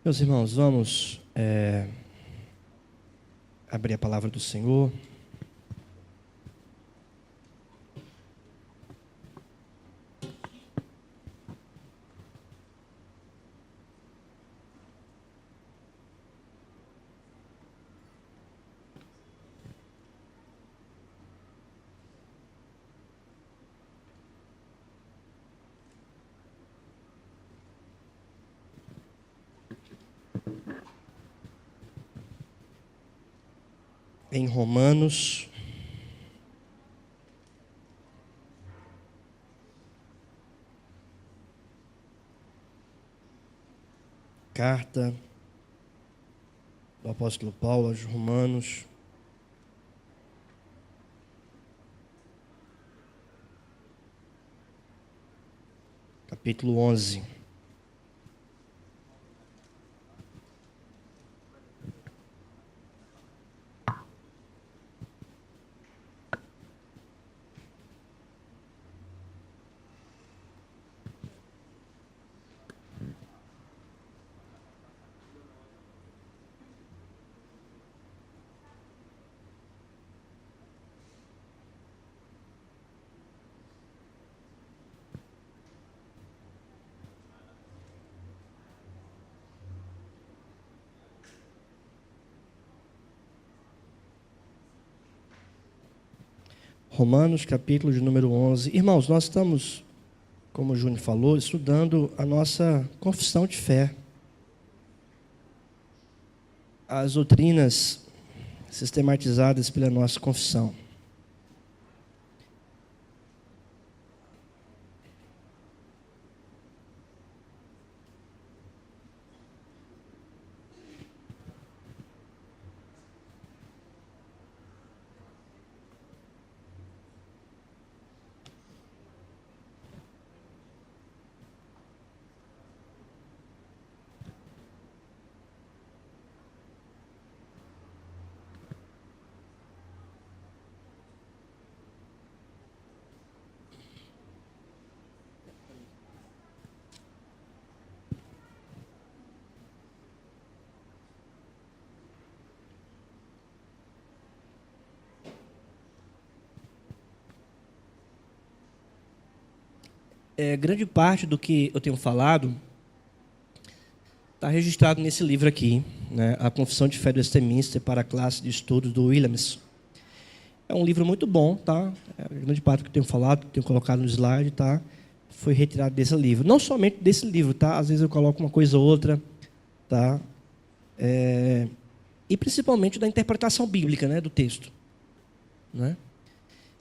Meus irmãos, vamos abrir a palavra do Senhor. Em Romanos, carta do apóstolo Paulo aos Romanos, capítulo 11. Romanos, capítulo de número 11. Irmãos, nós estamos, como o Júnior falou, estudando a nossa confissão de fé. As doutrinas sistematizadas pela nossa confissão. Grande parte do que eu tenho falado está registrado nesse livro aqui, né? A Confissão de Fé do Westminster para a classe de estudos do Williams. É um livro muito bom, tá? Grande parte do que eu tenho falado, que eu tenho colocado no slide, tá? Foi retirado desse livro. Não somente desse livro, tá? Às vezes eu coloco uma coisa ou outra, tá? E principalmente da interpretação bíblica, né, do texto, né?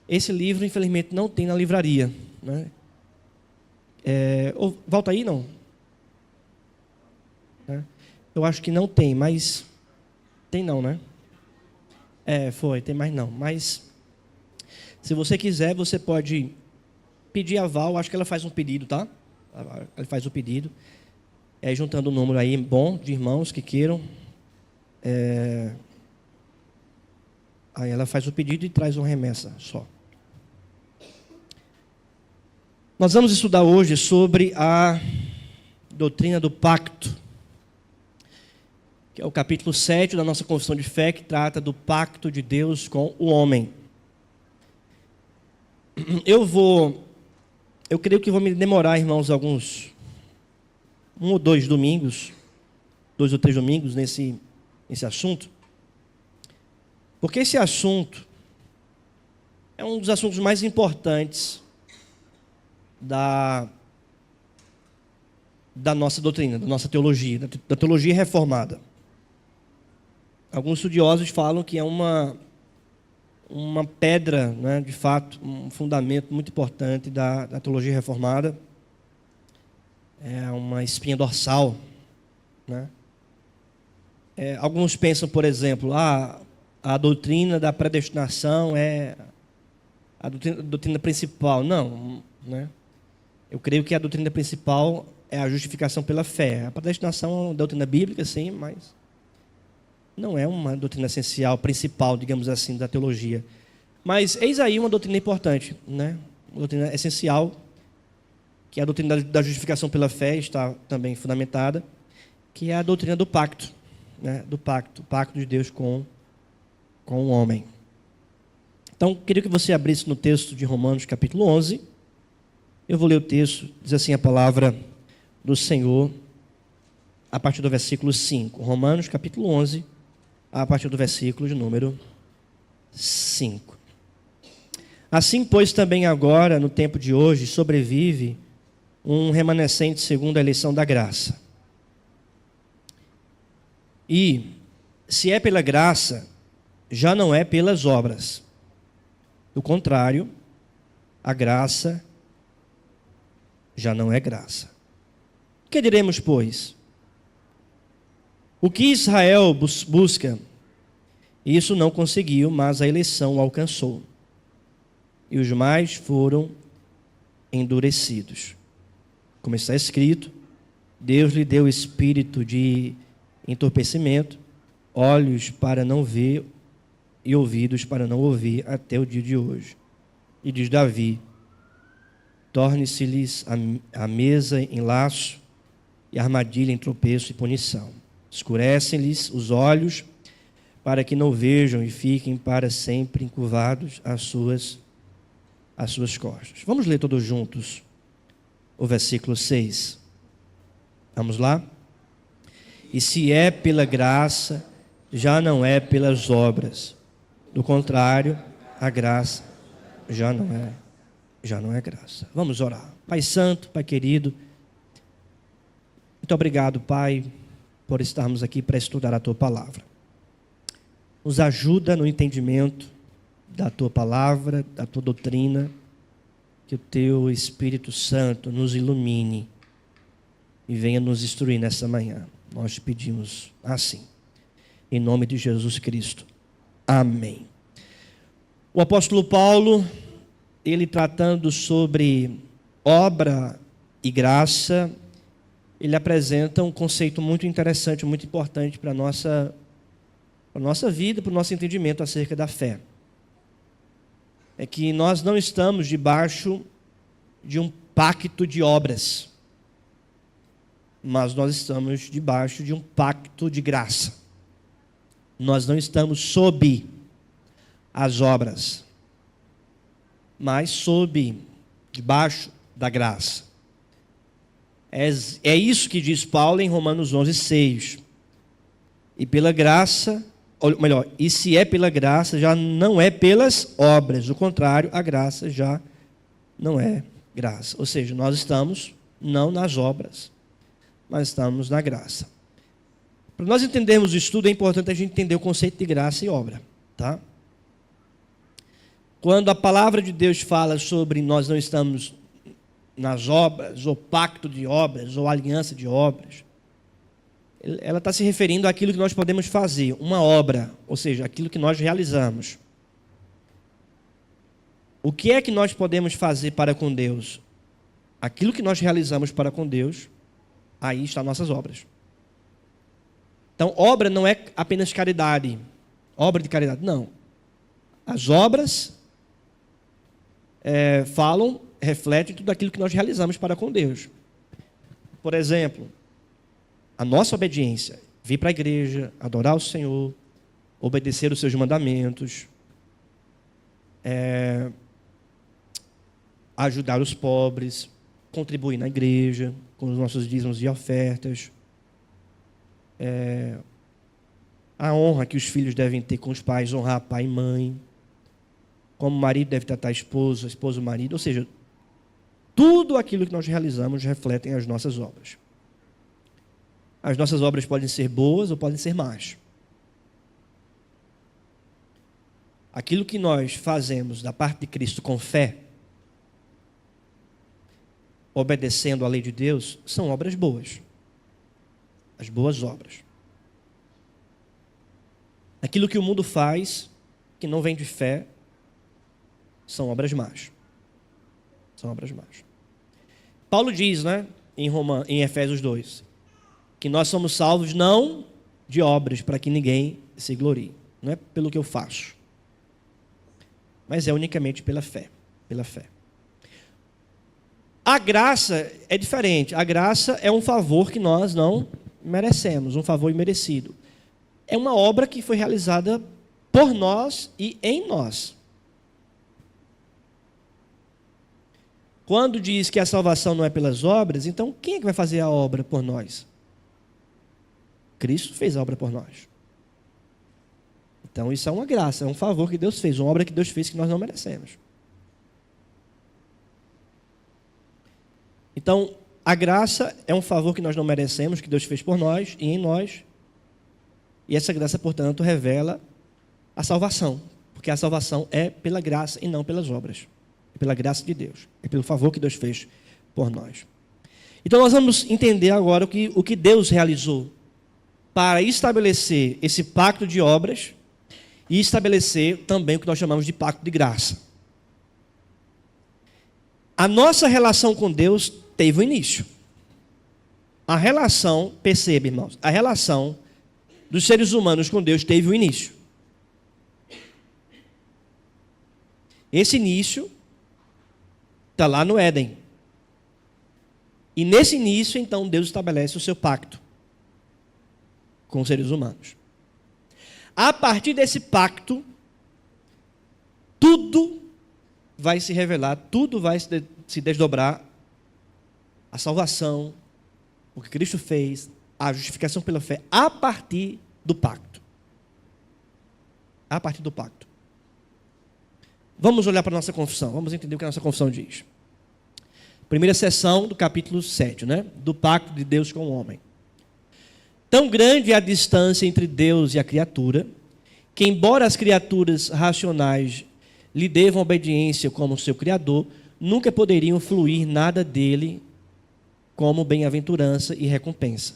Esse livro, infelizmente, não tem na livraria, né? Volta aí, não? Eu acho que não tem, mas... Tem não, né? Tem mais não. Mas, se você quiser, você pode pedir a Val. Acho que ela faz um pedido, tá? Ela faz o pedido. Juntando um número aí bom de irmãos que queiram. Aí ela faz o pedido e traz uma remessa só. Nós vamos estudar hoje sobre a doutrina do pacto, que é o capítulo 7 da nossa confissão de fé, que trata do pacto de Deus com o homem. Eu creio que vou me demorar, irmãos, alguns 1 ou 2 domingos, 2 ou 3 domingos nesse assunto, porque esse assunto é um dos assuntos mais importantes da nossa doutrina, da nossa teologia, da teologia reformada. Alguns estudiosos falam que é uma pedra, né, de fato, um fundamento muito importante da teologia reformada. É uma espinha dorsal, né? Alguns pensam, por exemplo, a doutrina da predestinação é a doutrina principal. Não, né? Eu creio que a doutrina principal é a justificação pela fé. A predestinação é uma doutrina bíblica, sim, mas não é uma doutrina essencial, principal, digamos assim, da teologia. Mas eis aí uma doutrina importante, né? Uma doutrina essencial, que é a doutrina da justificação pela fé, está também fundamentada, que é a doutrina do pacto, né? Do pacto, o pacto de Deus com o homem. Então, queria que você abrisse no texto de Romanos, capítulo 11. Eu vou ler o texto, diz assim a palavra do Senhor, a partir do versículo 5. Romanos, capítulo 11, a partir do versículo de número 5. Assim, pois, também agora, no tempo de hoje, sobrevive um remanescente segundo a eleição da graça. E, se é pela graça, já não é pelas obras. Do contrário, a graça já não é graça. O que diremos, pois? O que Israel busca, isso não conseguiu, mas a eleição o alcançou. E os mais foram endurecidos. Como está escrito, Deus lhe deu espírito de entorpecimento, olhos para não ver e ouvidos para não ouvir até o dia de hoje. E diz Davi, torne-se-lhes a mesa em laço e armadilha em tropeço e punição. Escurecem-lhes os olhos para que não vejam e fiquem para sempre encurvados às suas costas. Vamos ler todos juntos o versículo 6. Vamos lá? E se é pela graça, já não é pelas obras. Do contrário, a graça já não é graça. Vamos orar. Pai Santo, Pai querido, muito obrigado, Pai, por estarmos aqui para estudar a Tua Palavra. Nos ajuda no entendimento da Tua Palavra, da Tua doutrina, que o Teu Espírito Santo nos ilumine e venha nos instruir nessa manhã. Nós te pedimos assim, em nome de Jesus Cristo. Amém. O apóstolo Paulo, ele tratando sobre obra e graça, ele apresenta um conceito muito interessante, muito importante para a nossa vida, para o nosso entendimento acerca da fé. É que nós não estamos debaixo de um pacto de obras, mas nós estamos debaixo de um pacto de graça. Nós não estamos sob as obras, mas debaixo da graça. É isso que diz Paulo em Romanos 11, 6. E pela graça, ou melhor, e se é pela graça, já não é pelas obras. Do contrário, a graça já não é graça. Ou seja, nós estamos não nas obras, mas estamos na graça. Para nós entendermos o estudo, é importante a gente entender o conceito de graça e obra, tá? Quando a palavra de Deus fala sobre nós não estamos nas obras, ou pacto de obras, ou aliança de obras, ela está se referindo àquilo que nós podemos fazer, uma obra, ou seja, aquilo que nós realizamos. O que é que nós podemos fazer para com Deus? Aquilo que nós realizamos para com Deus, aí estão nossas obras. Então, obra não é apenas caridade, obra de caridade, não. As obras refletem tudo aquilo que nós realizamos para com Deus. Por exemplo, a nossa obediência, vir para a igreja, adorar o Senhor, obedecer os seus mandamentos, ajudar os pobres, contribuir na igreja, com os nossos dízimos e ofertas, a honra que os filhos devem ter com os pais, honrar pai e mãe, como o marido deve tratar a esposa o marido, ou seja, tudo aquilo que nós realizamos refletem as nossas obras. As nossas obras podem ser boas ou podem ser más. Aquilo que nós fazemos da parte de Cristo com fé, obedecendo à lei de Deus, são obras boas. As boas obras. Aquilo que o mundo faz, que não vem de fé, são obras más. São obras más. Paulo diz, em Efésios 2, que nós somos salvos não de obras, para que ninguém se glorie. Não é pelo que eu faço, mas é unicamente pela fé. Pela fé. A graça é diferente. A graça é um favor que nós não merecemos, um favor imerecido. É uma obra que foi realizada por nós e em nós. Quando diz que a salvação não é pelas obras, então quem é que vai fazer a obra por nós? Cristo fez a obra por nós. Então isso é uma graça, é um favor que Deus fez, uma obra que Deus fez que nós não merecemos. Então, a graça é um favor que nós não merecemos, que Deus fez por nós e em nós. E essa graça, portanto, revela a salvação, porque a salvação é pela graça e não pelas obras. É pela graça de Deus, é pelo favor que Deus fez por nós. Então nós vamos entender agora o que Deus realizou para estabelecer esse pacto de obras e estabelecer também o que nós chamamos de pacto de graça. A nossa relação com Deus teve um início. A relação, perceba, irmãos, a relação dos seres humanos com Deus teve um início. Esse início está lá no Éden. E nesse início, então, Deus estabelece o seu pacto com os seres humanos. A partir desse pacto, tudo vai se revelar, tudo vai se desdobrar. A salvação, o que Cristo fez, a justificação pela fé, a partir do pacto. A partir do pacto. Vamos olhar para a nossa confissão, vamos entender o que a nossa confissão diz. Primeira seção do capítulo 7, do pacto de Deus com o homem. Tão grande é a distância entre Deus e a criatura, que embora as criaturas racionais lhe devam obediência como seu Criador, nunca poderiam fluir nada dele como bem-aventurança e recompensa,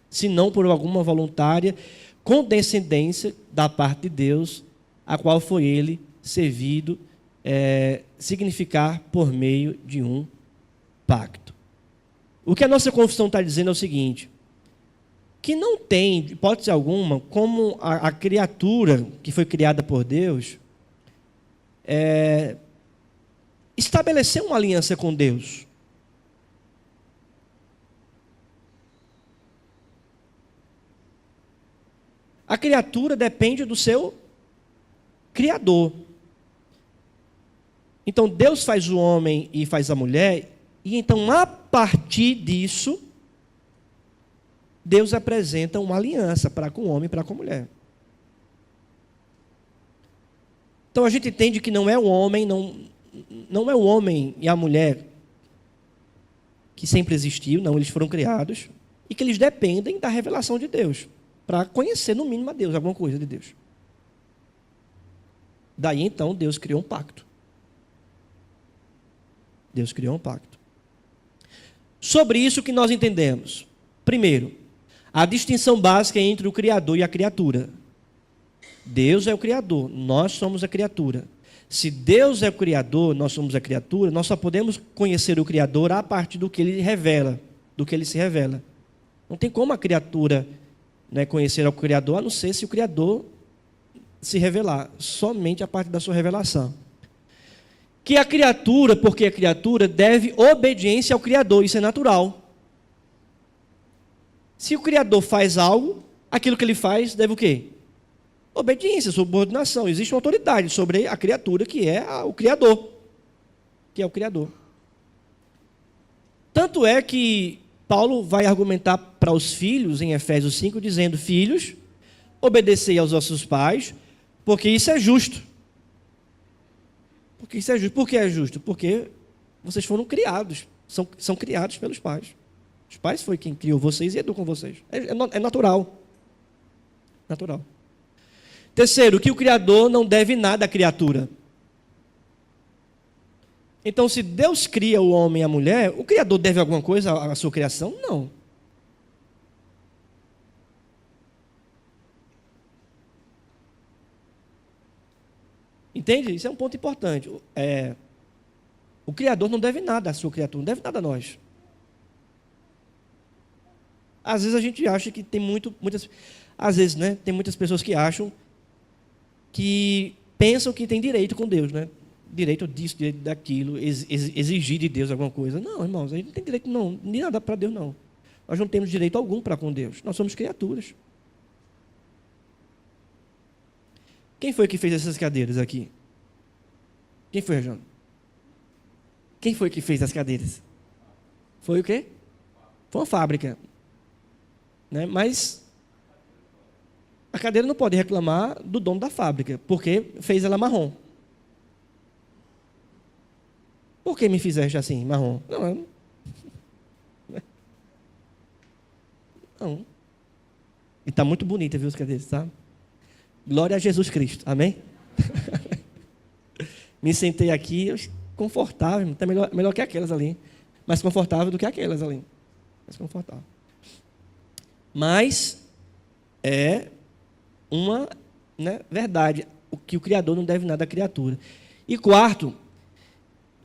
senão por alguma voluntária condescendência da parte de Deus, a qual foi ele servido significar por meio de um pacto. O que a nossa confissão está dizendo é o seguinte, que não tem, hipótese alguma, como a criatura que foi criada por Deus estabelecer uma aliança com Deus. A criatura depende do seu Criador. Então, Deus faz o homem e faz a mulher, e então, a partir disso, Deus apresenta uma aliança para com o homem e para com a mulher. Então, a gente entende que não é o homem, não é o homem e a mulher que sempre existiu, não, eles foram criados, e que eles dependem da revelação de Deus, para conhecer, no mínimo, a Deus, alguma coisa de Deus. Daí, então, Deus criou um pacto. Deus criou um pacto. Sobre isso que nós entendemos. Primeiro, a distinção básica entre o Criador e a criatura. Deus é o Criador, nós somos a criatura. Se Deus é o Criador, nós somos a criatura, nós só podemos conhecer o Criador a partir do que Ele revela, do que Ele se revela. Não tem como a criatura conhecer o Criador, a não ser se o Criador se revelar, somente a partir da sua revelação. Que a criatura, porque a criatura deve obediência ao Criador, isso é natural. Se o Criador faz algo, aquilo que ele faz deve o quê? Obediência, subordinação. Existe uma autoridade sobre a criatura que é o Criador. Que é o Criador. Tanto é que Paulo vai argumentar para os filhos, em Efésios 5, dizendo, filhos, obedecei aos vossos pais, porque isso é justo. Porque isso é justo. Por que é justo? Porque vocês foram criados, são criados pelos pais. Os pais foi quem criou vocês e educam vocês. É natural. Natural. Terceiro, que o Criador não deve nada à criatura. Então, se Deus cria o homem e a mulher, o Criador deve alguma coisa à sua criação? Não. Entende? Isso é um ponto importante. O Criador não deve nada à sua criatura, não deve nada a nós. Às vezes a gente acha que tem às vezes, tem muitas pessoas que acham que pensam que tem direito com Deus, direito disso, direito daquilo, exigir de Deus alguma coisa. Não, irmãos, a gente não tem direito de nada para Deus, não. Nós não temos direito algum para com Deus. Nós somos criaturas. Quem foi que fez essas cadeiras aqui? Quem foi, João? Quem foi que fez as cadeiras? Foi o quê? Foi uma fábrica. Né? Mas a cadeira não pode reclamar do dono da fábrica, porque fez ela marrom. Por que me fizeste assim, marrom? Não. E está muito bonita, viu, as cadeiras, tá? Glória a Jesus Cristo, amém? Me sentei aqui, confortável, está melhor que aquelas ali. Mais confortável do que aquelas ali. Mais confortável. Mas é uma verdade, o que o Criador não deve nada à criatura. E quarto,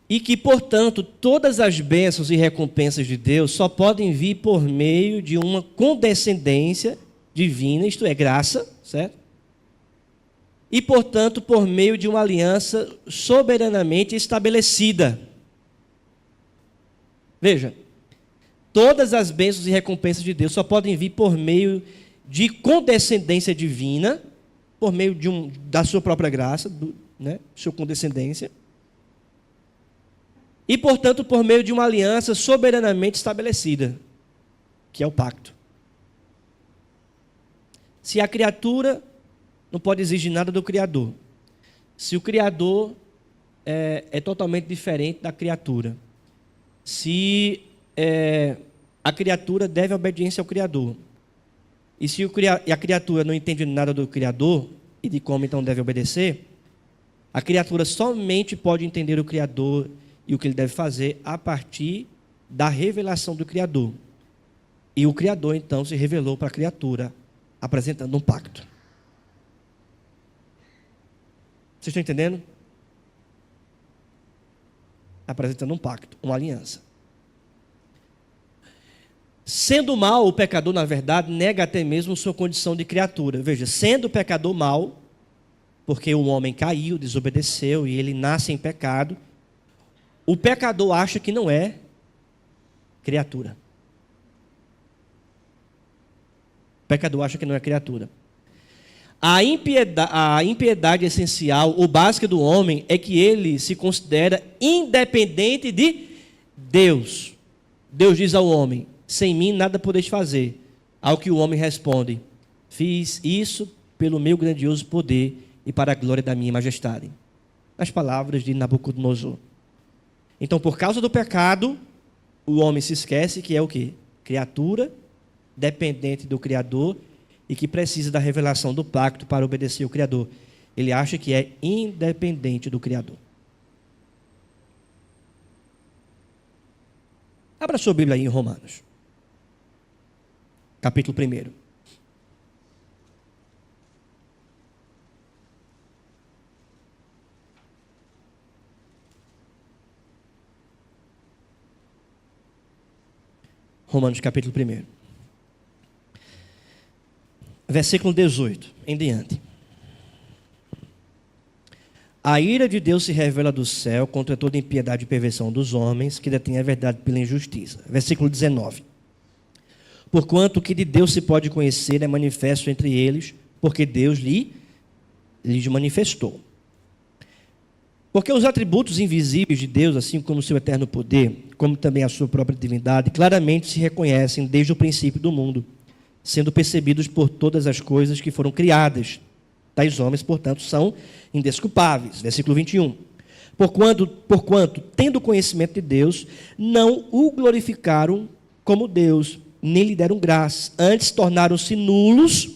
e que, portanto, todas as bênçãos e recompensas de Deus só podem vir por meio de uma condescendência divina, isto é, graça, certo? E, portanto, por meio de uma aliança soberanamente estabelecida. Veja, todas as bênçãos e recompensas de Deus só podem vir por meio de condescendência divina, por meio da sua própria graça, sua condescendência, e, portanto, por meio de uma aliança soberanamente estabelecida, que é o pacto. Se a criatura não pode exigir nada do Criador, se o Criador é totalmente diferente da criatura, se a criatura deve obediência ao Criador, e se a criatura não entende nada do Criador e de como então deve obedecer, a criatura somente pode entender o Criador e o que ele deve fazer a partir da revelação do Criador. E o Criador então se revelou para a criatura, apresentando um pacto. Vocês estão entendendo? Apresentando um pacto, uma aliança. Sendo mal, o pecador, na verdade, nega até mesmo sua condição de criatura. Veja, sendo o pecador mal, porque o homem caiu, desobedeceu e ele nasce em pecado, o pecador acha que não é criatura. O pecador acha que não é criatura. A impiedade essencial, ou básica do homem, é que ele se considera independente de Deus. Deus diz ao homem: sem mim nada podeis fazer. Ao que o homem responde: fiz isso pelo meu grandioso poder e para a glória da minha majestade. As palavras de Nabucodonosor. Então, por causa do pecado, o homem se esquece que é o quê? Criatura, dependente do Criador e que precisa da revelação do pacto para obedecer ao Criador. Ele acha que é independente do Criador. Abra sua Bíblia aí em Romanos. Capítulo 1. Romanos capítulo 1. Versículo 18 em diante. A ira de Deus se revela do céu contra toda impiedade e perversão dos homens que detêm a verdade pela injustiça. Versículo 19. Porquanto o que de Deus se pode conhecer é manifesto entre eles, porque Deus lhes manifestou. Porque os atributos invisíveis de Deus, assim como o seu eterno poder, como também a sua própria divindade, claramente se reconhecem desde o princípio do mundo, sendo percebidos por todas as coisas que foram criadas. Tais homens, portanto, são indesculpáveis. Versículo 21. Porquanto, tendo conhecimento de Deus, não o glorificaram como Deus, nem lhe deram graça. Antes tornaram-se nulos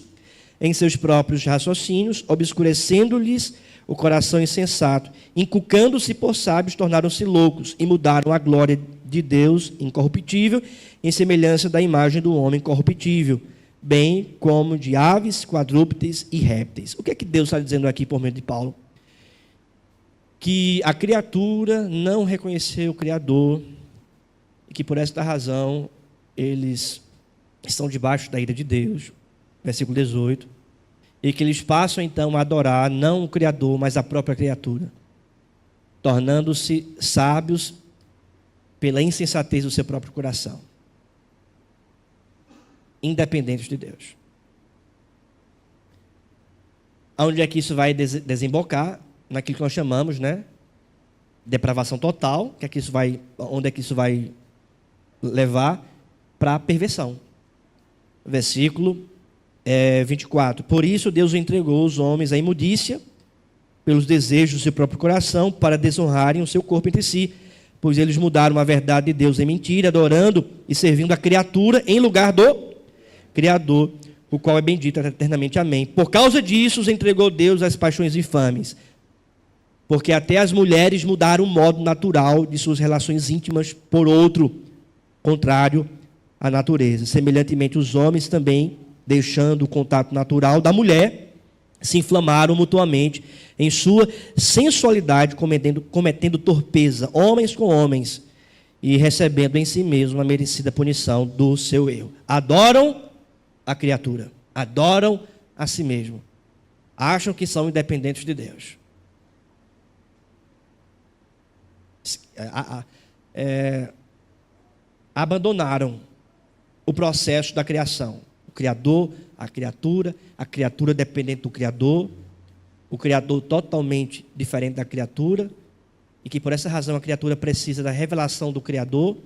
em seus próprios raciocínios, obscurecendo-lhes o coração insensato, inculcando-se por sábios, tornaram-se loucos e mudaram a glória de Deus incorruptível em semelhança da imagem do homem corruptível, bem como de aves, quadrúpedes e répteis. O que é que Deus está dizendo aqui por meio de Paulo? Que a criatura não reconheceu o Criador e que por esta razão eles estão debaixo da ira de Deus. Versículo 18. E que eles passam então a adorar não o Criador, mas a própria criatura, tornando-se sábios pela insensatez do seu próprio coração. independentes de Deus. Onde é que isso vai desembocar? Naquilo que nós chamamos, né? Depravação total, onde é que isso vai levar? Para a perversão. Versículo 24. Por isso Deus entregou os homens à imundícia, pelos desejos do seu próprio coração, para desonrarem o seu corpo entre si, pois eles mudaram a verdade de Deus em mentira, adorando e servindo a criatura em lugar do Criador, o qual é bendito eternamente. Amém. Por causa disso, os entregou Deus às paixões infames, porque até as mulheres mudaram o modo natural de suas relações íntimas por outro, contrário à natureza. Semelhantemente, os homens também, deixando o contato natural da mulher, se inflamaram mutuamente em sua sensualidade, cometendo torpeza, homens com homens, e recebendo em si mesmo a merecida punição do seu erro. Adoram a criatura, adoram a si mesmo, acham que são independentes de Deus. Abandonaram o processo da criação. O Criador, a criatura dependente do Criador, o Criador totalmente diferente da criatura, e que por essa razão a criatura precisa da revelação do Criador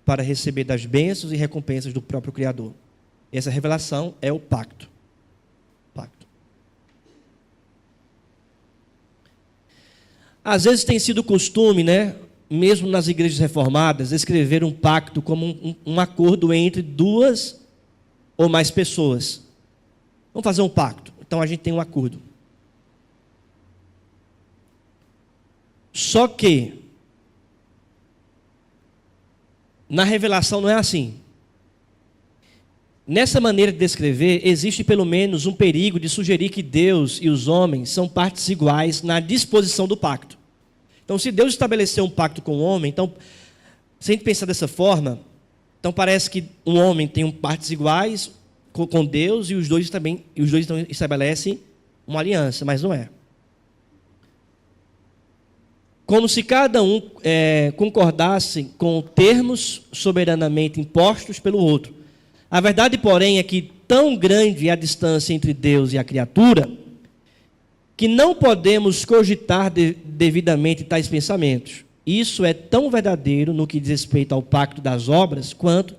para receber das bênçãos e recompensas do próprio Criador. Essa revelação é o pacto. Às vezes tem sido costume, né, mesmo nas igrejas reformadas, escrever um pacto como um acordo entre duas ou mais pessoas. Vamos fazer um pacto. Então a gente tem um acordo. Só que na revelação não é assim. Nessa maneira de descrever, existe pelo menos um perigo de sugerir que Deus e os homens são partes iguais na disposição do pacto. Então, se Deus estabeleceu um pacto com o homem, então, se a gente pensar dessa forma, então parece que um homem tem partes iguais com Deus e os dois estabelecem uma aliança, mas não é. Como se cada um concordasse com termos soberanamente impostos pelo outro. A verdade, porém, é que tão grande é a distância entre Deus e a criatura, que não podemos cogitar devidamente tais pensamentos. Isso é tão verdadeiro no que diz respeito ao pacto das obras, quanto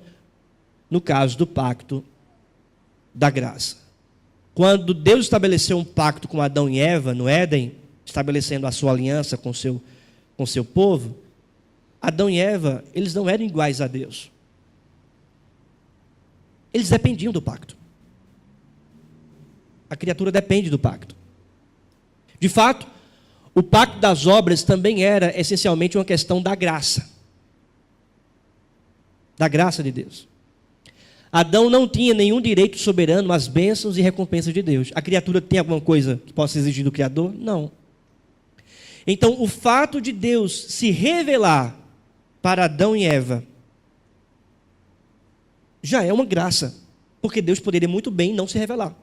no caso do pacto da graça. Quando Deus estabeleceu um pacto com Adão e Eva no Éden, estabelecendo a sua aliança com seu povo, Adão e Eva, eles não eram iguais a Deus. Eles dependiam do pacto. A criatura depende do pacto. De fato, o pacto das obras também era essencialmente uma questão da graça. Da graça de Deus. Adão não tinha nenhum direito soberano às bênçãos e recompensas de Deus. A criatura tem alguma coisa que possa exigir do Criador? Não. Então, o fato de Deus se revelar para Adão e Eva já é uma graça, porque Deus poderia muito bem não se revelar.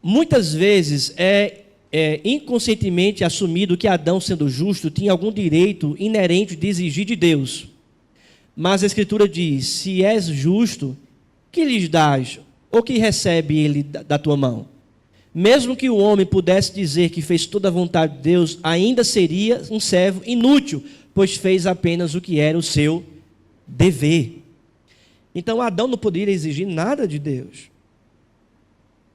Muitas vezes é inconscientemente assumido que Adão, sendo justo, tinha algum direito inerente de exigir de Deus. Mas a Escritura diz: se és justo, que lhes dás, ou que recebe ele da tua mão? Mesmo que o homem pudesse dizer que fez toda a vontade de Deus, ainda seria um servo inútil, pois fez apenas o que era o seu dever. Então Adão não poderia exigir nada de Deus,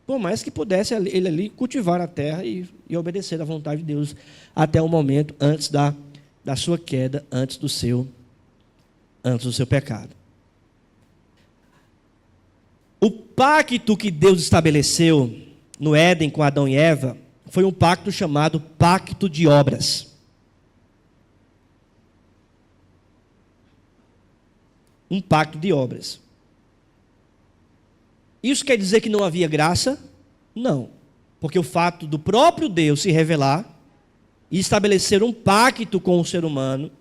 por mais que pudesse ele ali cultivar a terra e obedecer à vontade de Deus até o momento antes da sua queda, antes do seu pecado. O pacto que Deus estabeleceu no Éden com Adão e Eva foi um pacto chamado pacto de obras. Um pacto de obras. Isso quer dizer que não havia graça? Não. Porque o fato do próprio Deus se revelar e estabelecer um pacto com o ser humano,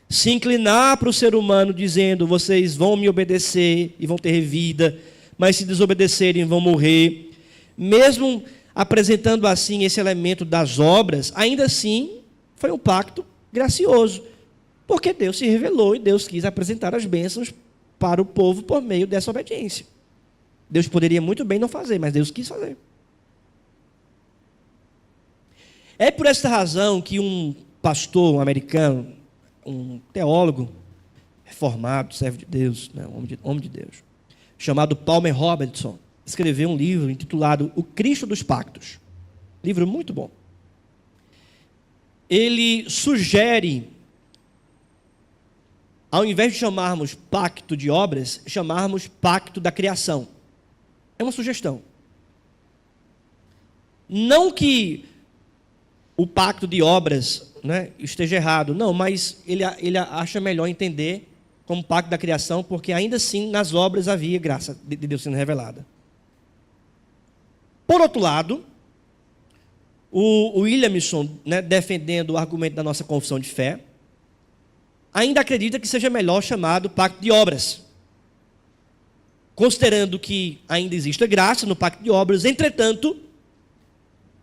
se inclinar para o ser humano dizendo: vocês vão me obedecer e vão ter vida, mas se desobedecerem vão morrer. Mesmo apresentando assim esse elemento das obras, ainda assim foi um pacto gracioso. Porque Deus se revelou e Deus quis apresentar as bênçãos para o povo por meio dessa obediência. Deus poderia muito bem não fazer, mas Deus quis fazer. É por essa razão que um pastor americano, um teólogo reformado, servo de Deus, né, homem de Deus, chamado Palmer Robertson, escreveu um livro intitulado O Cristo dos Pactos. Livro muito bom. Ele sugere, ao invés de chamarmos pacto de obras, chamarmos pacto da criação. É uma sugestão. Não que o pacto de obras, né, esteja errado, não, mas ele acha melhor entender como pacto da criação, porque ainda assim nas obras havia graça de Deus sendo revelada. Por outro lado, o Williamson, né, defendendo o argumento da nossa confissão de fé, ainda acredita que seja melhor chamado pacto de obras, considerando que ainda existe graça no pacto de obras. Entretanto,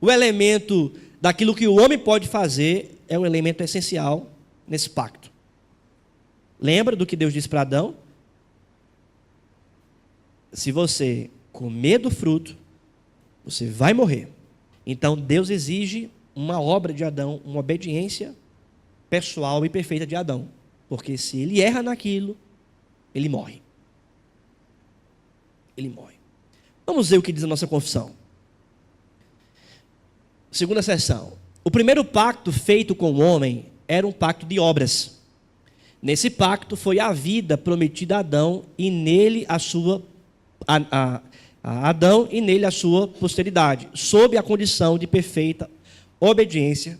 o elemento daquilo que o homem pode fazer é um elemento essencial nesse pacto. Lembra do que Deus disse para Adão? Se você comer do fruto, você vai morrer. Então Deus exige uma obra de Adão, uma obediência pessoal e perfeita de Adão. Porque se ele erra naquilo, ele morre. Ele morre. Vamos ver o que diz a nossa confissão. Segunda seção. O primeiro pacto feito com o homem era um pacto de obras. Nesse pacto foi a vida prometida a Adão e nele a Adão e nele a sua posteridade, sob a condição de perfeita obediência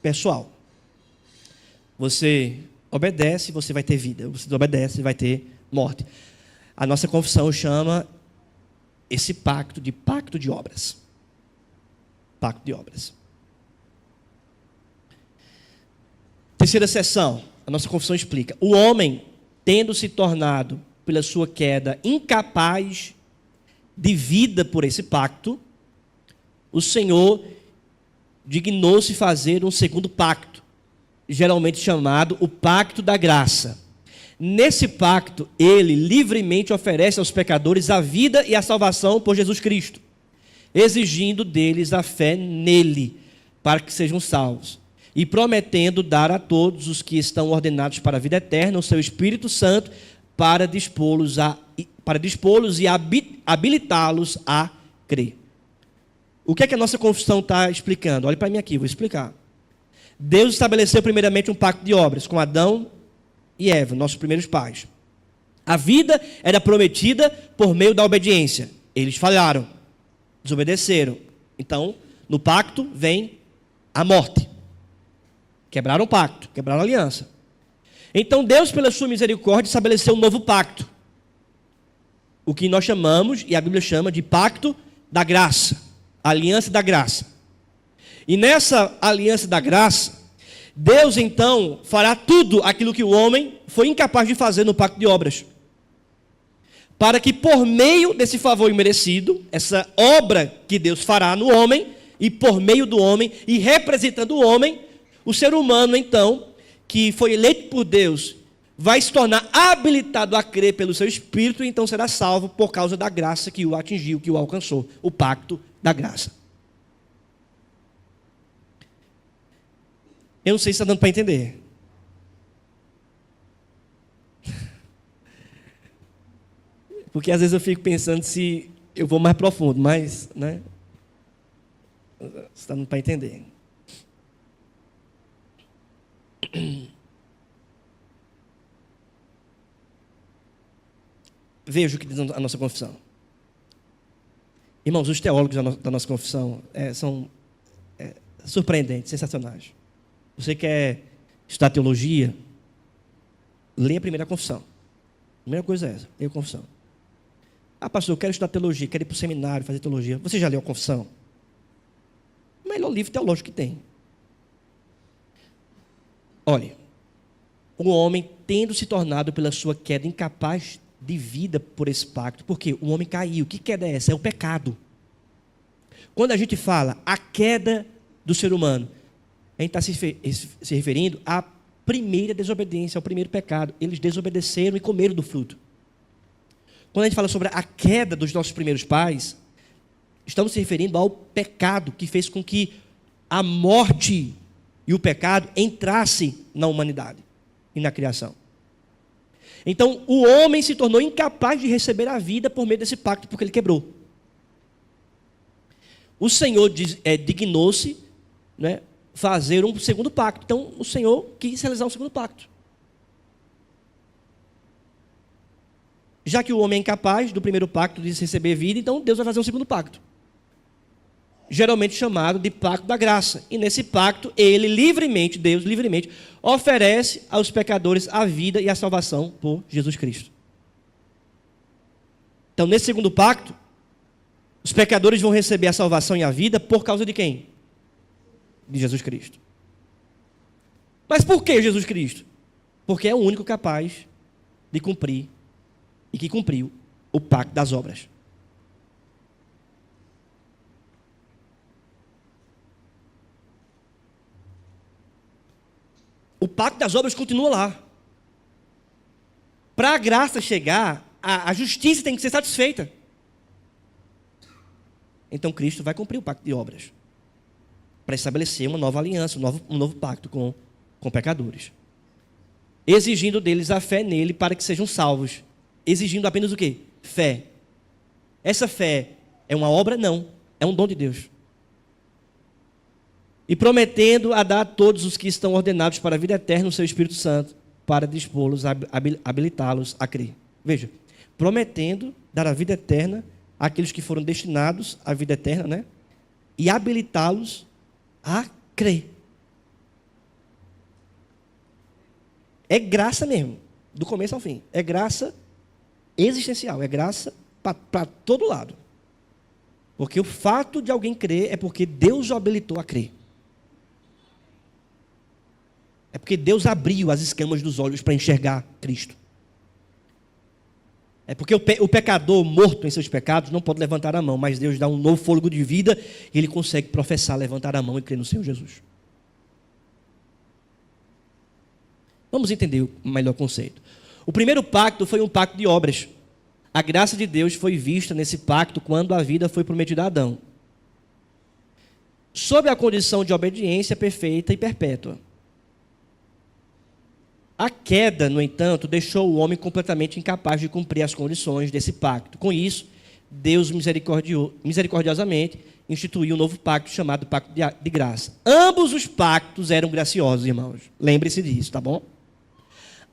pessoal. Você obedece, você vai ter vida. Você obedece, vai ter morte. A nossa confissão chama esse pacto de obras. Pacto de obras. Terceira seção, a nossa confissão explica. O homem, tendo se tornado, pela sua queda, incapaz de vida por esse pacto, o Senhor dignou-se fazer um segundo pacto, geralmente chamado o pacto da graça. Nesse pacto, ele livremente oferece aos pecadores a vida e a salvação por Jesus Cristo, exigindo deles a fé nele, para que sejam salvos, e prometendo dar a todos os que estão ordenados para a vida eterna o seu Espírito Santo para dispô-los e habilitá-los a crer. O que é que a nossa confissão está explicando? Olhe para mim aqui, vou explicar. Deus estabeleceu primeiramente um pacto de obras com Adão e Eva, nossos primeiros pais. A vida era prometida por meio da obediência. Eles falharam, desobedeceram. Então, no pacto vem a morte. Quebraram o pacto, quebraram a aliança. Então, Deus, pela sua misericórdia, estabeleceu um novo pacto. O que nós chamamos, e a Bíblia chama, de pacto da graça. A aliança da graça. E nessa aliança da graça, Deus, então, fará tudo aquilo que o homem foi incapaz de fazer no pacto de obras. Para que, por meio desse favor imerecido, essa obra que Deus fará no homem, e por meio do homem, e representando o homem, o ser humano, então, que foi eleito por Deus, vai se tornar habilitado a crer pelo seu Espírito, e então será salvo por causa da graça que o atingiu, que o alcançou. O pacto da graça. Eu não sei se está dando para entender. Porque às vezes eu fico pensando se eu vou mais profundo, mas, né? Está dando para entender. Veja o que diz a nossa confissão. Irmãos, os teólogos da nossa confissão são surpreendentes, sensacionais. Você quer estudar teologia? Leia a primeira confissão. A primeira coisa é essa, leia a confissão. Ah, pastor, eu quero estudar teologia, quero ir para o seminário, fazer teologia. Você já leu a confissão? O melhor livro teológico que tem. Olha, o homem tendo se tornado pela sua queda incapaz de vida por esse pacto, porque o homem caiu. Que queda é essa? É o pecado. Quando a gente fala a queda do ser humano, a gente está se referindo à primeira desobediência, ao primeiro pecado. Eles desobedeceram e comeram do fruto. Quando a gente fala sobre a queda dos nossos primeiros pais, estamos se referindo ao pecado que fez com que a morte e o pecado entrasse na humanidade e na criação. Então, o homem se tornou incapaz de receber a vida por meio desse pacto, porque ele quebrou. O Senhor dignou-se, né, fazer um segundo pacto. Então, o Senhor quis realizar um segundo pacto. Já que o homem é incapaz do primeiro pacto de receber vida, então Deus vai fazer um segundo pacto. Geralmente chamado de pacto da graça. E nesse pacto, Deus livremente, oferece aos pecadores a vida e a salvação por Jesus Cristo. Então, nesse segundo pacto, os pecadores vão receber a salvação e a vida por causa de quem? De Jesus Cristo. Mas por que Jesus Cristo? Porque é o único capaz de cumprir e que cumpriu o pacto das obras. O pacto das obras continua lá. Para a graça chegar, a justiça tem que ser satisfeita. Então Cristo vai cumprir o pacto de obras, para estabelecer uma nova aliança, um novo pacto com pecadores. Exigindo deles a fé nele para que sejam salvos. Exigindo apenas o quê? Fé. Essa fé é uma obra? Não. É um dom de Deus. E prometendo a dar a todos os que estão ordenados para a vida eterna o seu Espírito Santo, para dispô-los, habilitá-los a crer. Veja, prometendo dar a vida eterna àqueles que foram destinados à vida eterna, né? E habilitá-los a crer. É graça mesmo, do começo ao fim. É graça existencial, é graça para todo lado. Porque o fato de alguém crer é porque Deus o habilitou a crer. É porque Deus abriu as escamas dos olhos para enxergar Cristo. É porque o pecador morto em seus pecados não pode levantar a mão, mas Deus dá um novo fôlego de vida e ele consegue professar, levantar a mão e crer no Senhor Jesus. Vamos entender o melhor conceito. O primeiro pacto foi um pacto de obras. A graça de Deus foi vista nesse pacto quando a vida foi prometida a Adão, sob a condição de obediência perfeita e perpétua. A queda, no entanto, deixou o homem completamente incapaz de cumprir as condições desse pacto. Com isso, Deus misericordiosamente instituiu um novo pacto chamado pacto de graça. Ambos os pactos eram graciosos, irmãos. Lembre-se disso, tá bom?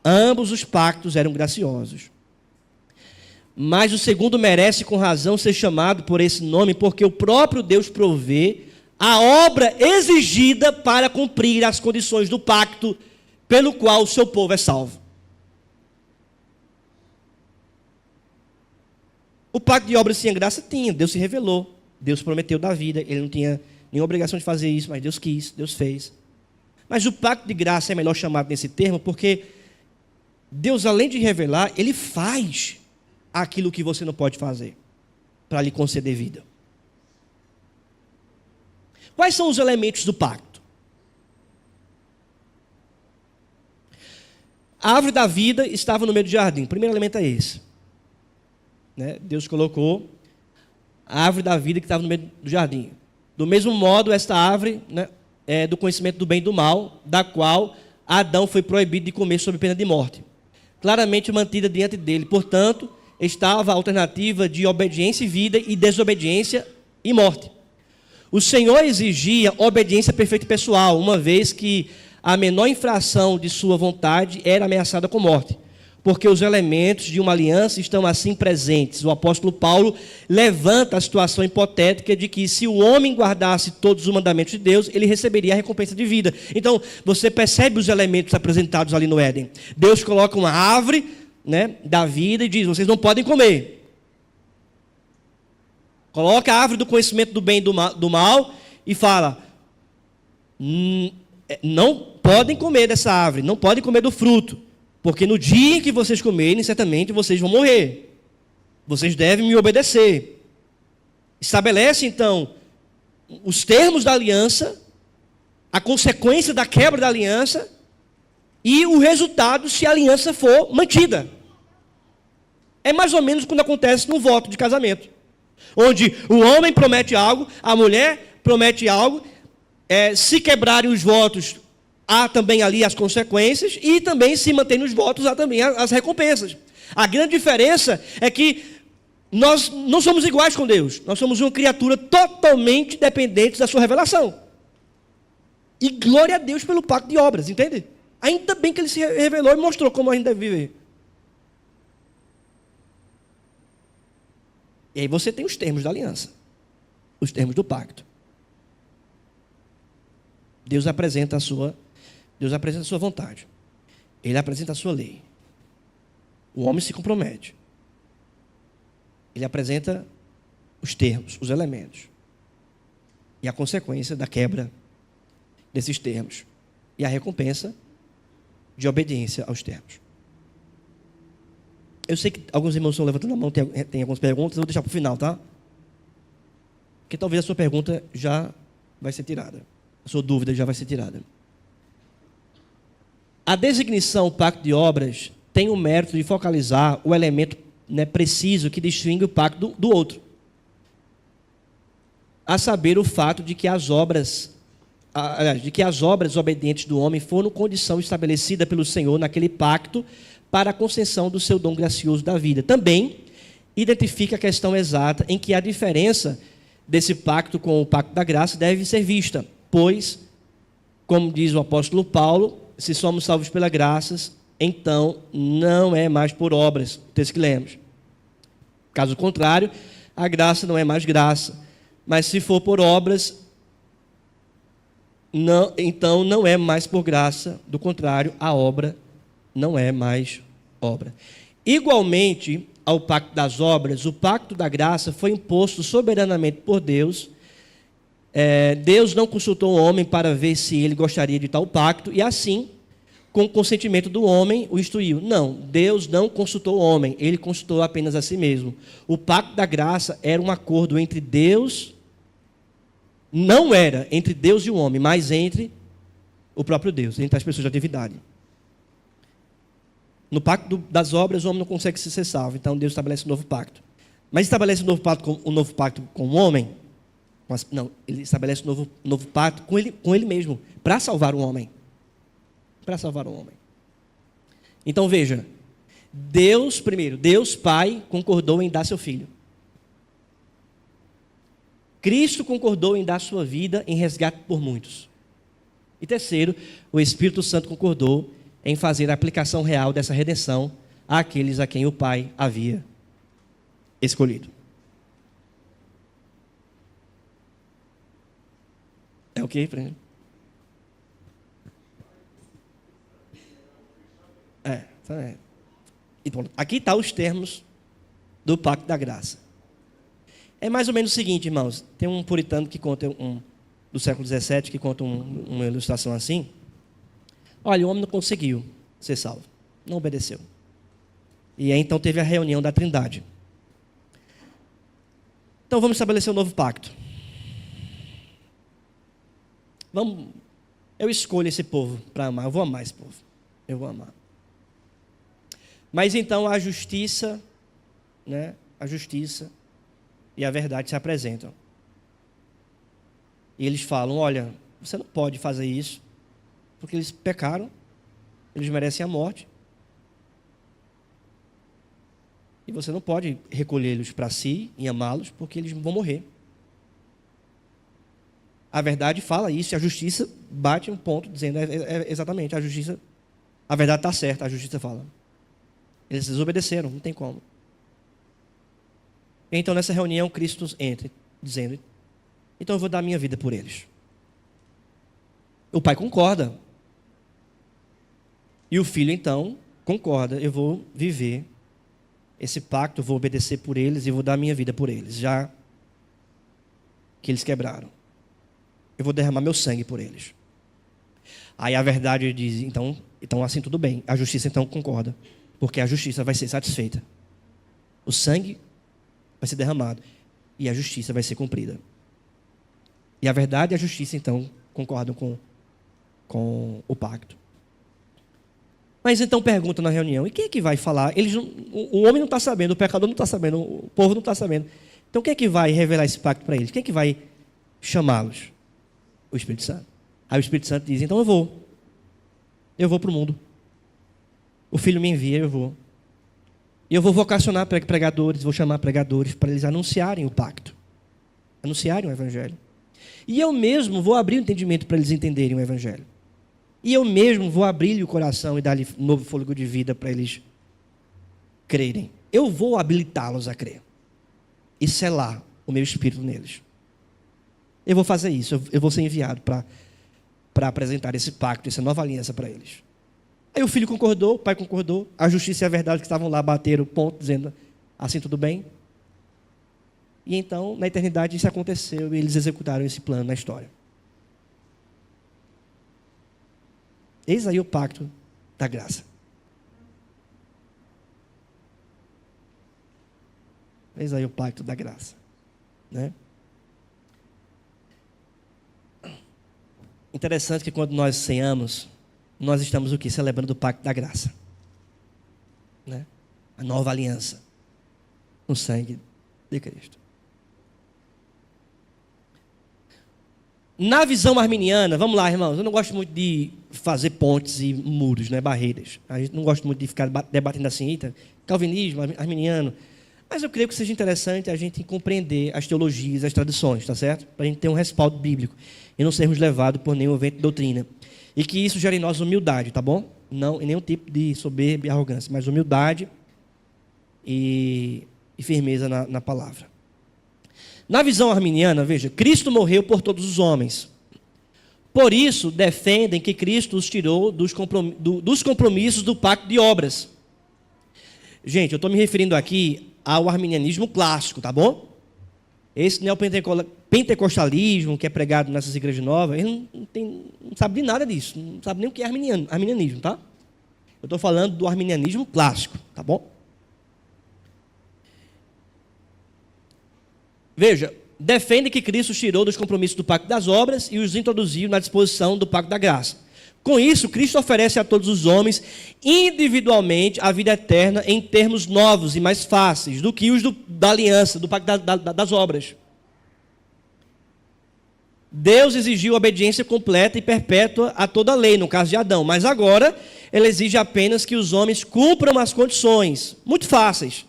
Ambos os pactos eram graciosos. Mas o segundo merece com razão ser chamado por esse nome, porque o próprio Deus provê a obra exigida para cumprir as condições do pacto pelo qual o seu povo é salvo. O pacto de obras sem graça tinha, Deus se revelou, Deus prometeu dar vida, ele não tinha nenhuma obrigação de fazer isso, mas Deus quis, Deus fez. Mas o pacto de graça é melhor chamado nesse termo, porque Deus, além de revelar, ele faz aquilo que você não pode fazer, para lhe conceder vida. Quais são os elementos do pacto? A árvore da vida estava no meio do jardim. O primeiro elemento é esse. Né? Deus colocou a árvore da vida que estava no meio do jardim. Do mesmo modo, esta árvore, né, é do conhecimento do bem e do mal, da qual Adão foi proibido de comer sob pena de morte. Claramente mantida diante dele. Portanto, estava a alternativa de obediência e vida e desobediência e morte. O Senhor exigia obediência perfeita e pessoal, uma vez que a menor infração de sua vontade era ameaçada com morte, porque os elementos de uma aliança estão assim presentes. O apóstolo Paulo levanta a situação hipotética de que se o homem guardasse todos os mandamentos de Deus, ele receberia a recompensa de vida. Então, você percebe os elementos apresentados ali no Éden. Deus coloca uma árvore, né, da vida e diz, vocês não podem comer. Coloca a árvore do conhecimento do bem e do mal e fala, não podem comer dessa árvore, não podem comer do fruto, porque no dia em que vocês comerem, certamente vocês vão morrer. Vocês devem me obedecer. Estabelece, então, os termos da aliança, a consequência da quebra da aliança, e o resultado se a aliança for mantida. É mais ou menos quando acontece num voto de casamento, onde o homem promete algo, a mulher promete algo, se quebrarem os votos, há também ali as consequências, e também se mantém nos votos, há também as recompensas. A grande diferença é que nós não somos iguais com Deus, nós somos uma criatura totalmente dependente da sua revelação. E glória a Deus pelo pacto de obras, entende? Ainda bem que ele se revelou e mostrou como a gente deve viver. E aí você tem os termos da aliança, os termos do pacto. Deus apresenta a sua vontade. Ele apresenta a sua lei. O homem se compromete. Ele apresenta os termos, os elementos. E a consequência da quebra desses termos. E a recompensa de obediência aos termos. Eu sei que alguns irmãos estão levantando a mão, tem algumas perguntas, eu vou deixar para o final, tá? Porque talvez a sua pergunta já vai ser tirada. A sua dúvida já vai ser tirada. A designação pacto de obras tem o mérito de focalizar o elemento preciso que distingue o pacto do outro. A saber, o fato de que as obras obedientes do homem foram condição estabelecida pelo Senhor naquele pacto para a concessão do seu dom gracioso da vida. Também identifica a questão exata em que a diferença desse pacto com o pacto da graça deve ser vista, pois, como diz o apóstolo Paulo, se somos salvos pela graça, então não é mais por obras, o texto que lemos. Caso contrário, a graça não é mais graça, mas se for por obras, então não é mais por graça, do contrário, a obra não é mais obra. Igualmente ao pacto das obras, o pacto da graça foi imposto soberanamente por Deus. Deus não consultou o homem para ver se ele gostaria de tal pacto, e assim, com o consentimento do homem, o instituiu. Não, Deus não consultou o homem, ele consultou apenas a si mesmo. O pacto da graça era um acordo entre Deus, não era entre Deus e o homem, mas entre o próprio Deus, entre as pessoas da atividade. No pacto das obras, o homem não consegue ser salvo, então Deus estabelece um novo pacto. Mas estabelece um novo pacto com o homem? Não, ele estabelece um novo pacto com ele mesmo, para salvar o homem. Para salvar o homem. Então veja, Deus Pai concordou em dar seu Filho. Cristo concordou em dar sua vida em resgate por muitos. E terceiro, o Espírito Santo concordou em fazer a aplicação real dessa redenção àqueles a quem o Pai havia escolhido. É o que, Fred? Aqui estão os termos do pacto da graça. É mais ou menos o seguinte, irmãos. Tem um puritano que conta do século XVII, que conta uma ilustração assim. Olha, o homem não conseguiu ser salvo, não obedeceu. E aí então teve a reunião da Trindade. Então vamos estabelecer um novo pacto. Eu escolho esse povo para amar, eu vou amar esse povo. Eu vou amar. Mas então a justiça e a verdade se apresentam. E eles falam, olha, você não pode fazer isso, porque eles pecaram, eles merecem a morte. E você não pode recolhê-los para si e amá-los, porque eles vão morrer. A verdade fala isso, e a justiça bate um ponto, dizendo exatamente, a verdade está certa, a justiça fala. Eles desobedeceram, não tem como. Então, nessa reunião, Cristo entra, dizendo, então eu vou dar a minha vida por eles. O Pai concorda. E o Filho, então, concorda, eu vou viver esse pacto, eu vou obedecer por eles e vou dar a minha vida por eles, já que eles quebraram. Eu vou derramar meu sangue por eles. Aí a verdade diz, então assim tudo bem. A justiça então concorda, porque a justiça vai ser satisfeita. O sangue vai ser derramado e a justiça vai ser cumprida. E a verdade e a justiça então concordam com o pacto. Mas então pergunta na reunião, e quem é que vai falar? O homem não está sabendo, o pecador não está sabendo, o povo não está sabendo. Então quem é que vai revelar esse pacto para eles? Quem é que vai chamá-los? O Espírito Santo. Aí o Espírito Santo diz, então eu vou. Eu vou para o mundo. O Filho me envia, eu vou. E eu vou vocacionar pregadores, vou chamar pregadores para eles anunciarem o pacto. Anunciarem o Evangelho. E eu mesmo vou abrir o entendimento para eles entenderem o Evangelho. E eu mesmo vou abrir-lhe o coração e dar-lhe um novo fôlego de vida para eles crerem. Eu vou habilitá-los a crer. E selar o meu espírito neles. Eu vou fazer isso. Eu vou ser enviado para apresentar esse pacto, essa nova aliança para eles. Aí o filho concordou, o pai concordou. A justiça e a verdade que estavam lá bateram o ponto, dizendo, assim tudo bem. E então, na eternidade, isso aconteceu e eles executaram esse plano na história. Eis aí o pacto da graça. Eis aí o pacto da graça. Né? Interessante que quando nós ceiamos, nós estamos o quê? Celebrando o pacto da graça. Né? A nova aliança. No sangue de Cristo. Na visão arminiana, vamos lá, irmãos, eu não gosto muito de fazer pontes e muros, né, barreiras. A gente não gosta muito de ficar debatendo assim, eita, calvinismo, arminiano. Mas eu creio que seja interessante a gente compreender as teologias, as tradições, tá certo? Para a gente ter um respaldo bíblico e não sermos levados por nenhum vento de doutrina. E que isso gere em nós humildade, tá bom? Não em nenhum tipo de soberba e arrogância, mas humildade e firmeza na palavra. Na visão arminiana, veja, Cristo morreu por todos os homens. Por isso, defendem que Cristo os tirou dos compromissos do pacto de obras. Gente, eu estou me referindo aqui ao arminianismo clássico, tá bom? Esse neopentecostalismo que é pregado nessas igrejas novas, ele não sabe de nada disso, não sabe nem o que é arminianismo, tá? Eu estou falando do arminianismo clássico, tá bom? Veja, defende que Cristo os tirou dos compromissos do pacto das obras e os introduziu na disposição do pacto da graça. Com isso, Cristo oferece a todos os homens, individualmente, a vida eterna em termos novos e mais fáceis do que os da aliança, do pacto das obras. Deus exigiu obediência completa e perpétua a toda a lei, no caso de Adão, mas agora ele exige apenas que os homens cumpram as condições, muito fáceis,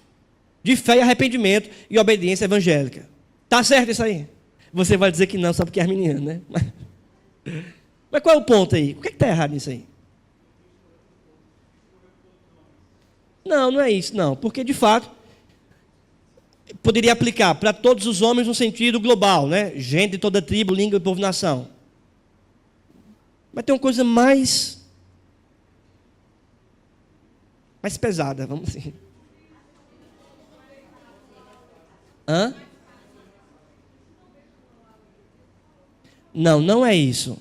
de fé e arrependimento e obediência evangélica. Tá certo isso aí? Você vai dizer que não, só porque é arminiano, né? Mas qual é o ponto aí? O que está errado nisso aí? Não, não é isso, não. Porque, de fato, poderia aplicar para todos os homens no sentido global, né? Gente de toda tribo, língua e povo, nação. Mas tem uma coisa mais pesada, vamos assim. Hã? Não, não é isso.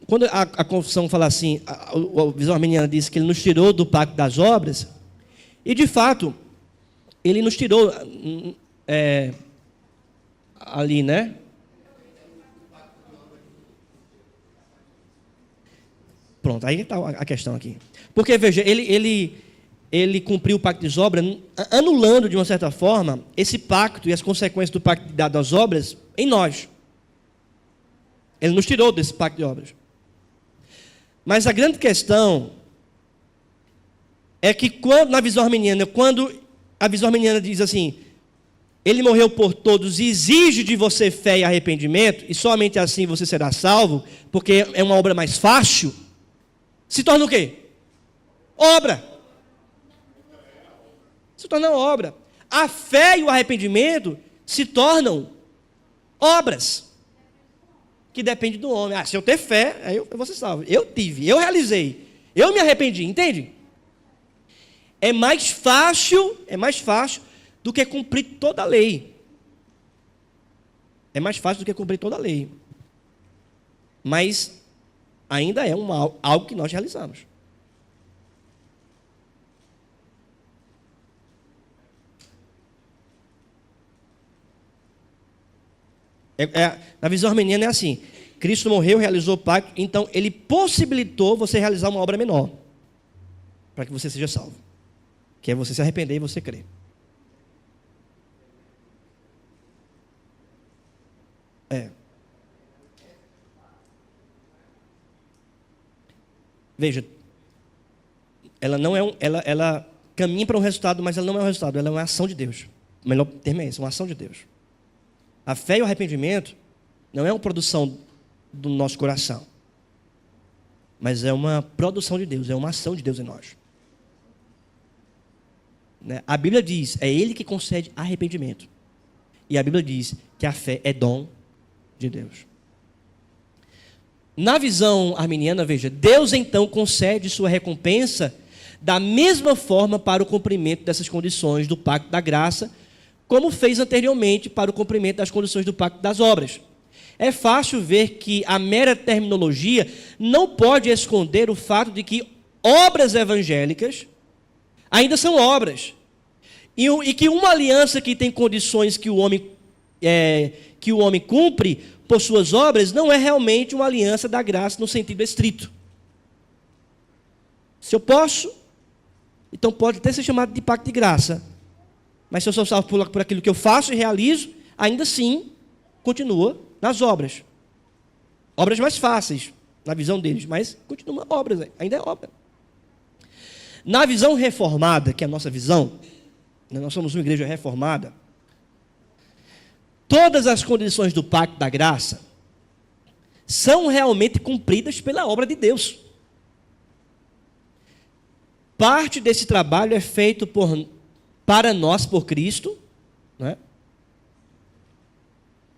Quando a confissão fala assim, a visão arminiana diz que ele nos tirou do pacto das obras, e de fato, ele nos tirou ali, né? Pronto, aí está a questão aqui. Porque, veja, ele cumpriu o pacto das obras, anulando, de uma certa forma, esse pacto e as consequências do pacto das obras em nós. Ele nos tirou desse pacto de obras. Mas a grande questão é que, quando a visão arminiana diz assim, ele morreu por todos e exige de você fé e arrependimento, e somente assim você será salvo, porque é uma obra mais fácil, se torna o quê? Obra. Se torna obra. A fé e o arrependimento se tornam obras. Que depende do homem. Se eu ter fé, aí eu vou ser salvo. Eu tive, eu realizei, eu me arrependi, entende? É mais fácil do que cumprir toda a lei. É mais fácil do que cumprir toda a lei. Mas ainda é algo que nós realizamos. Na visão arminiana é assim, Cristo morreu, realizou o pacto, então ele possibilitou você realizar uma obra menor, para que você seja salvo, que é você se arrepender e você crer. Veja, ela não é ela caminha para um resultado, mas ela não é um resultado, ela é uma ação de Deus. O melhor termo é esse, uma ação de Deus. A fé e o arrependimento não é uma produção do nosso coração, mas é uma produção de Deus, é uma ação de Deus em nós. A Bíblia diz, é Ele que concede arrependimento. E a Bíblia diz que a fé é dom de Deus. Na visão arminiana, veja, Deus então concede sua recompensa da mesma forma para o cumprimento dessas condições do pacto da graça, como fez anteriormente para o cumprimento das condições do pacto das obras. É fácil ver que a mera terminologia não pode esconder o fato de que obras evangélicas ainda são obras. E que uma aliança que tem condições que o homem cumpre por suas obras não é realmente uma aliança da graça no sentido estrito. Se eu posso, então pode até ser chamado de pacto de graça. Mas se eu sou salvo por aquilo que eu faço e realizo, ainda assim continua nas obras. Obras mais fáceis, na visão deles, mas continua obras, ainda é obra. Na visão reformada, que é a nossa visão, nós somos uma igreja reformada, todas as condições do pacto da graça são realmente cumpridas pela obra de Deus. Parte desse trabalho é feito para nós por Cristo, né?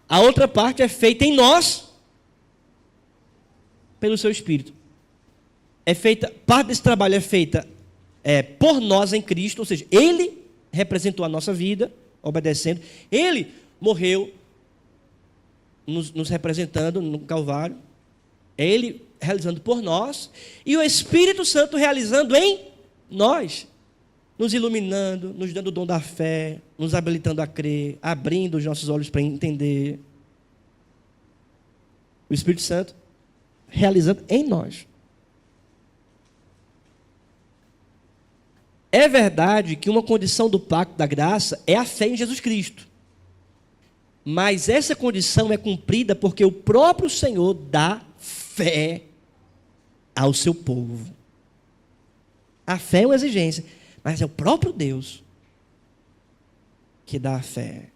A outra parte é feita em nós pelo seu Espírito. Parte desse trabalho é feita por nós em Cristo, ou seja, Ele representou a nossa vida, obedecendo. Ele morreu nos representando no Calvário. É Ele realizando por nós. E o Espírito Santo realizando em nós. Nos iluminando, nos dando o dom da fé, nos habilitando a crer, abrindo os nossos olhos para entender. O Espírito Santo realizando em nós. É verdade que uma condição do pacto da graça é a fé em Jesus Cristo. Mas essa condição é cumprida porque o próprio Senhor dá fé ao seu povo. A fé é uma exigência, mas é o próprio Deus que dá a fé.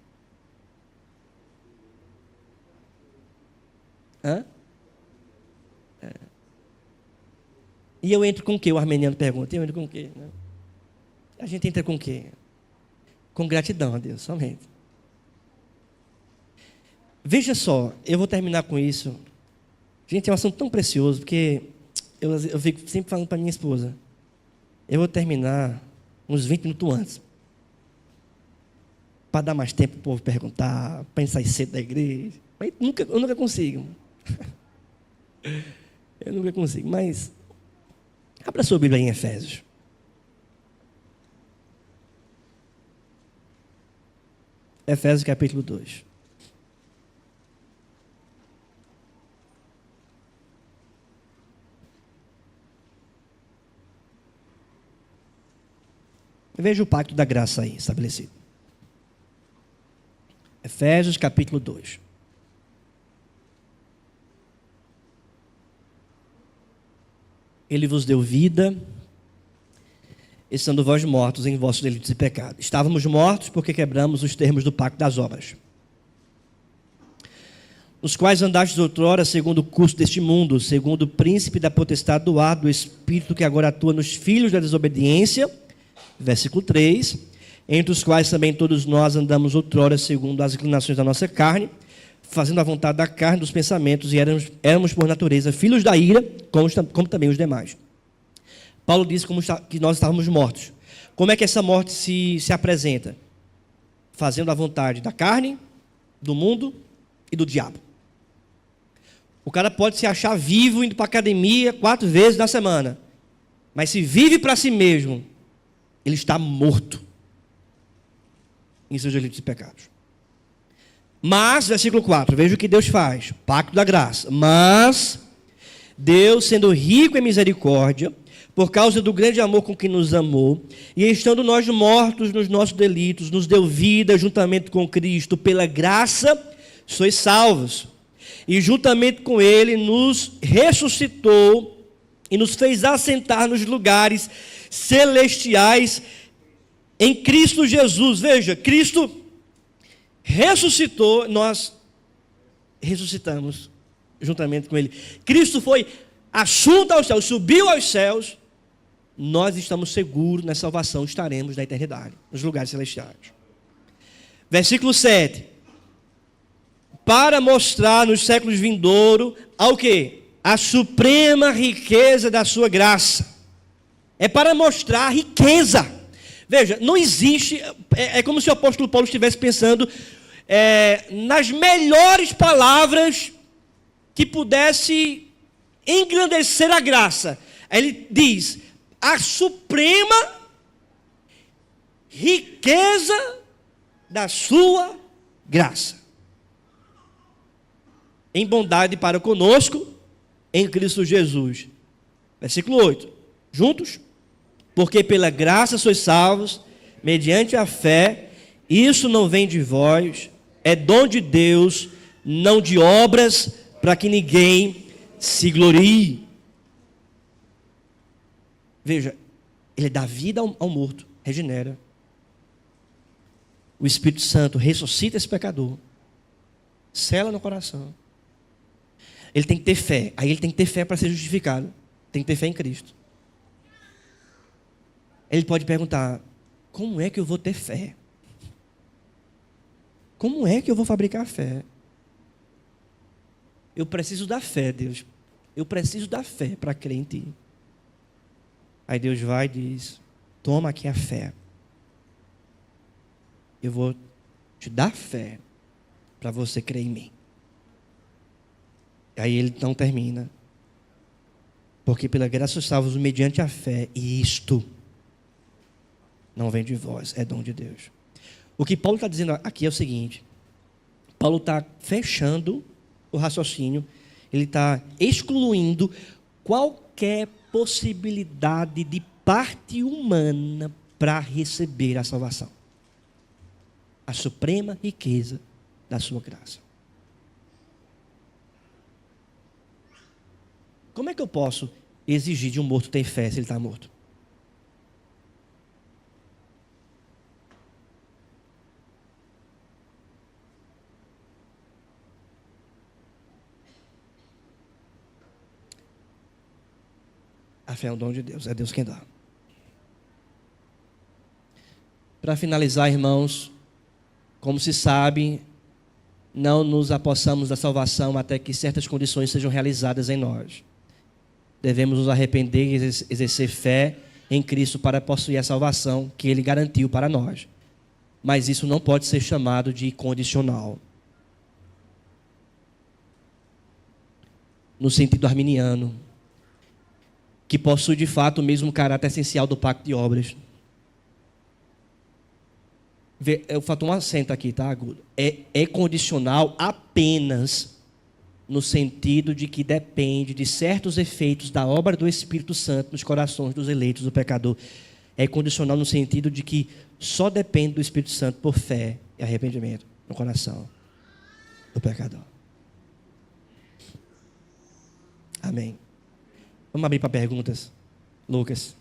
E eu entro com o quê? O armeniano pergunta. Eu entro com o quê? A gente entra com o quê? Com gratidão a Deus, somente. Veja só, eu vou terminar com isso. Gente, é um assunto tão precioso, porque eu fico sempre falando para minha esposa. Eu vou terminar uns 20 minutos antes. Para dar mais tempo para o povo perguntar, para sair cedo da igreja. Mas eu nunca consigo. Eu nunca consigo, mas abra sua Bíblia em Efésios. Efésios capítulo 2. Veja o pacto da graça aí estabelecido. Efésios capítulo 2. Ele vos deu vida, estando vós mortos em vossos delitos e pecados. Estávamos mortos porque quebramos os termos do pacto das obras, nos quais andastes outrora segundo o curso deste mundo, segundo o príncipe da potestade do ar, do espírito que agora atua nos filhos da desobediência. Versículo 3. Entre os quais também todos nós andamos outrora segundo as inclinações da nossa carne, fazendo a vontade da carne, dos pensamentos, e éramos por natureza filhos da ira, como também os demais. Paulo diz que nós estávamos mortos. Como é que essa morte se apresenta? Fazendo a vontade da carne, do mundo e do diabo. O cara pode se achar vivo indo para a academia 4 vezes na semana, mas se vive para si mesmo, ele está morto em seus delitos e pecados. Mas, versículo 4, veja o que Deus faz. Pacto da graça. Mas Deus, sendo rico em misericórdia, por causa do grande amor com que nos amou, e estando nós mortos nos nossos delitos, nos deu vida juntamente com Cristo, pela graça sois salvos. E juntamente com Ele nos ressuscitou e nos fez assentar nos lugares celestiais em Cristo Jesus. Veja, Cristo ressuscitou, nós ressuscitamos juntamente com Ele. Cristo foi assunto aos céus, subiu aos céus. Nós estamos seguros na salvação, estaremos na eternidade, nos lugares celestiais. Versículo 7. Para mostrar nos séculos vindouros ao quê? A suprema riqueza da sua graça. É para mostrar a riqueza. Veja, não existe, é como se o apóstolo Paulo estivesse pensando nas melhores palavras que pudesse engrandecer a graça. Ele diz, a suprema riqueza da sua graça. Em bondade para conosco, em Cristo Jesus. Versículo 8. Juntos? Porque pela graça sois salvos, mediante a fé, isso não vem de vós, é dom de Deus, não de obras, para que ninguém se glorie. Veja, Ele dá vida ao morto, regenera. O Espírito Santo ressuscita esse pecador, sela no coração. Ele tem que ter fé, aí ele tem que ter fé para ser justificado, tem que ter fé em Cristo. Ele pode perguntar, como é que eu vou ter fé? Como é que eu vou fabricar fé? Eu preciso da fé, Deus. Eu preciso da fé para crer em Ti. Aí Deus vai e diz, toma aqui a fé. Eu vou te dar fé para você crer em mim. Aí ele então termina. Porque pela graça sois salvos mediante a fé, e isto não vem de vós, é dom de Deus. O que Paulo está dizendo aqui é o seguinte. Paulo está fechando o raciocínio. Ele está excluindo qualquer possibilidade de parte humana para receber a salvação. A suprema riqueza da sua graça. Como é que eu posso exigir de um morto ter fé se ele está morto? A fé é um dom de Deus, é Deus quem dá. Para finalizar, irmãos, como se sabe, não nos apossamos da salvação até que certas condições sejam realizadas em nós. Devemos nos arrepender e exercer fé em Cristo para possuir a salvação que Ele garantiu para nós. Mas isso não pode ser chamado de condicional. No sentido arminiano, que possui de fato o mesmo caráter essencial do pacto de obras. Eu faço um acento aqui, tá, agudo? É condicional apenas no sentido de que depende de certos efeitos da obra do Espírito Santo nos corações dos eleitos do pecador. É condicional no sentido de que só depende do Espírito Santo por fé e arrependimento no coração do pecador. Amém. Vamos abrir para perguntas, Lucas.